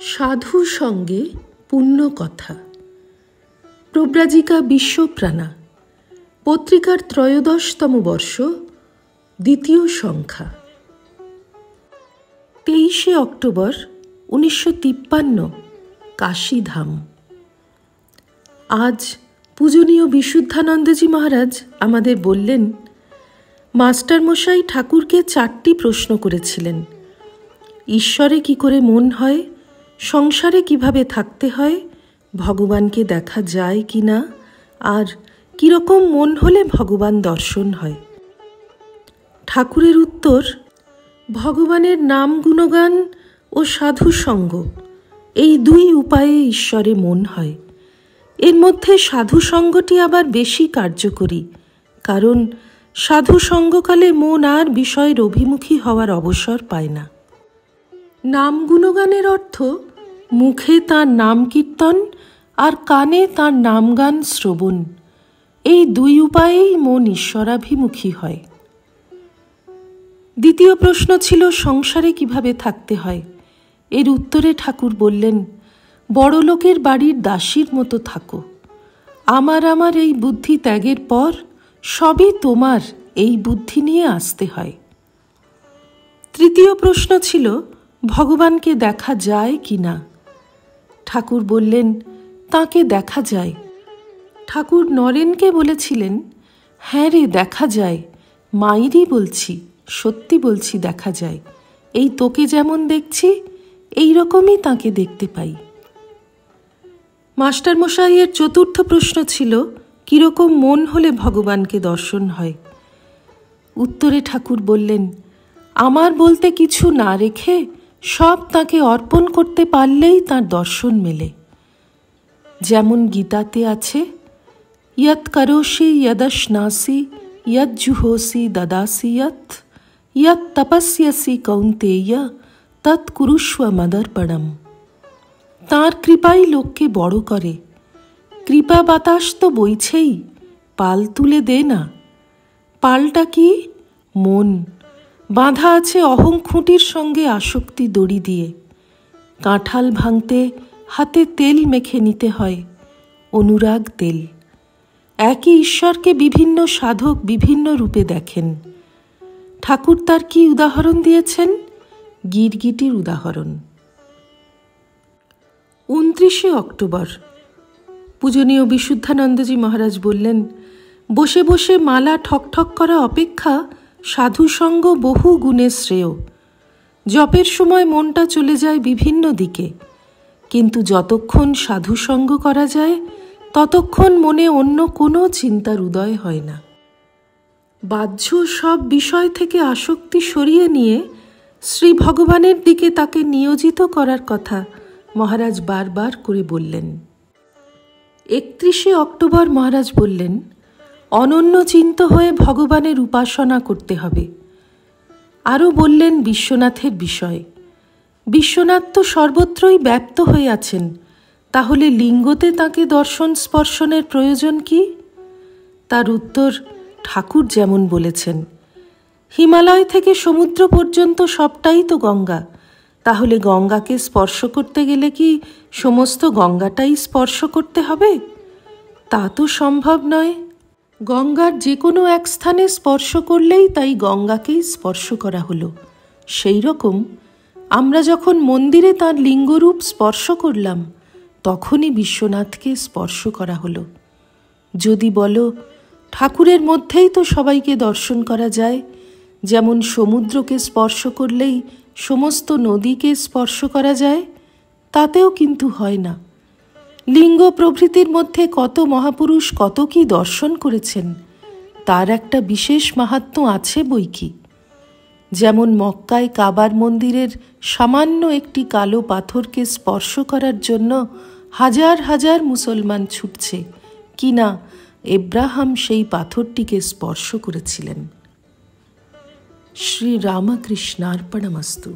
সাধু সঙ্গে পুণ্য কথা। প্রব্রাজিকা বিশ্বপ্রাণা, পত্রিকার ত্রয়োদশতম বর্ষ, দ্বিতীয় সংখ্যা। 23শে অক্টোবর 1953, কাশীধাম। আজ পূজনীয় বিশুদ্ধানন্দজি মহারাজ আমাদের বললেন, মাস্টারমশাই ঠাকুরকে 4টি প্রশ্ন করেছিলেন। ঈশ্বরে কি করে মন হয়, সংসারে কিভাবে থাকতে হয়, ভগবানকে দেখা যায় কি না, আর কীরকম মন হলে ভগবান দর্শন হয়। ঠাকুরের উত্তর, ভগবানের নাম গুণগান ও সাধু সঙ্গ, এই 2 উপায়ে ঈশ্বরে মন হয়। এর মধ্যে সাধু সঙ্গটি আবার বেশি কার্যকরী, কারণ সাধু সঙ্গকালে মন আর বিষয়ের অভিমুখী হওয়ার অবসর পায় না। নাম গুণগানের অর্থ মুখে তাঁর নাম কীর্তন আর কানে তাঁর নামগান শ্রবণ, এই 2 উপায়েই মন ঈশ্বরাভিমুখী হয়। দ্বিতীয় প্রশ্ন ছিল সংসারে কিভাবে থাকতে হয়। এর উত্তরে ঠাকুর বললেন, বড় লোকের বাড়ির দাসীর মতো থাকো। আমার আমার এই বুদ্ধি ত্যাগের পর সবই তোমার, এই বুদ্ধি নিয়ে আসতে হয়। তৃতীয় প্রশ্ন ছিল ভগবানকে দেখা যায় কি না। ঠাকুর বললেন, তাকে দেখা যায়। ঠাকুর নরেনকে বলেছিলেন, হ্যাঁ রে, দেখা যায়, মাইরি বলছি, সত্যি বলছি, দেখা যায়। এই তোকে যেমন দেখছি, এই রকমই তাকে দেখতে পাই। মাস্টারমশাইয়ের চতুর্থ প্রশ্ন ছিল, কীরকম মন হলে ভগবানকে দর্শন হয়। উত্তরে ঠাকুর বললেন, আমার বলতে কিছু না রেখে সব তাকে অর্পণ করতে পারলেই তাঁর দর্শন মেলে। যেমন গীতাতে আছে, ইয়ৎ করোষি যদশ্নাসি ইয়ৎ জুহোসি দদাসি ইয়ৎ তপস্যসি কৌন্তেয় তৎ কুরুষ্ব মদর্পণম। তাঁর কৃপাই লোককে বড় করে। কৃপা বাতাস তো বইছেই, পাল তুলে দে না। পালটা কি? মন। বাঁধা আছে অহং খুঁটির সঙ্গে আসক্তি দড়ি দিয়ে। কাঁঠাল ভাঙতে হাতে তেল মেখে নিতে হয়, অনুরাগ তেল। একই ঈশ্বরকে বিভিন্ন সাধক বিভিন্ন রূপে দেখেন। ঠাকুর তার কি উদাহরণ দিয়েছেন? গিরগিটির উদাহরণ। 29শে অক্টোবর পূজনীয় বিশুদ্ধানন্দজি মহারাজ বললেন, বসে বসে মালা ঠকঠক করা অপেক্ষা সাধুসঙ্গ বহু গুণে শ্রেয়। জপের সময় মনটা চলে যায় বিভিন্ন দিকে, কিন্তু যতক্ষণ সাধুসঙ্গ করা যায় ততক্ষণ মনে অন্য কোনো চিন্তার উদয় হয় না। বাহ্য সব বিষয় থেকে আসক্তি সরিয়ে নিয়ে শ্রী ভগবানের দিকে তাকে নিয়োজিত করার কথা মহারাজ বারবার করে বললেন। 31শে অক্টোবর মহারাজ বললেন, অনন্য চিন্ত হয়ে ভগবানের উপাসনা করতে হবে। আরও বললেন বিশ্বনাথের বিষয়। বিশ্বনাথ তো সর্বত্রই ব্যাপ্ত হয়ে আছেন, তাহলে লিঙ্গতে তাকে দর্শন স্পর্শনের প্রয়োজন কি? তার উত্তর, ঠাকুর যেমন বলেছেন, হিমালয় থেকে সমুদ্র পর্যন্ত সবটাই তো গঙ্গা, তাহলে গঙ্গাকে স্পর্শ করতে গেলে কি সমস্ত গঙ্গাটাই স্পর্শ করতে হবে? তা তো সম্ভব নয়। গঙ্গার যে কোনো এক স্থানে স্পর্শ করলেই তাই গঙ্গাকেই স্পর্শ করা হলো। সেই রকম আমরা যখন মন্দিরে তাঁর লিঙ্গরূপ স্পর্শ করলাম, তখনই বিশ্বনাথকে স্পর্শ করা হলো। যদি বলো, ঠাকুরের মধ্যেই তো সবাইকে দর্শন করা যায়, যেমন সমুদ্রকে স্পর্শ করলেই সমস্ত নদীকে স্পর্শ করা যায়, তাতেও কিন্তু হয় না। লিঙ্গ প্রভৃতির মধ্যে কত মহাপুরুষ কত কি দর্শন করেছেন, তার একটা বিশেষ মাহাত্ম্য আছে বই কি। যেমন মক্কায় কাবার মন্দিরের সামান্য একটি কালো পাথরকে স্পর্শ করার জন্য হাজার হাজার মুসলমান ছুটছে, কিনা এব্রাহাম সেই পাথরটিকে স্পর্শ করেছিলেন। শ্রী রামকৃষ্ণার্পণমস্তু।